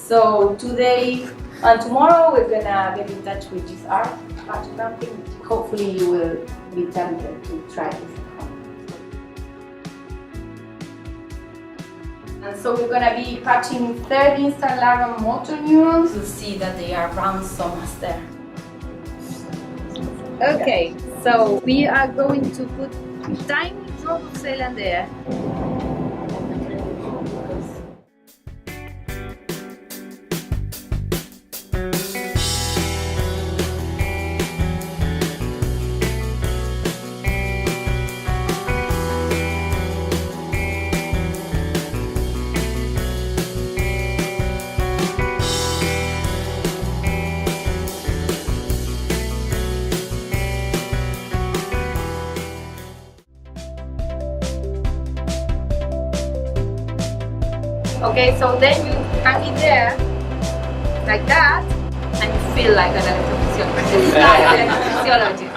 So today and tomorrow we're gonna get in touch with this art camping. Hopefully you will be tempted to try this at home. And so we're gonna be patching third instant larval motor neurons to see that they are ransomas there. Okay, so we are going to put tiny drop of saline there. Okay, so then you hang it there, like that, and you feel like an electrophysiologist.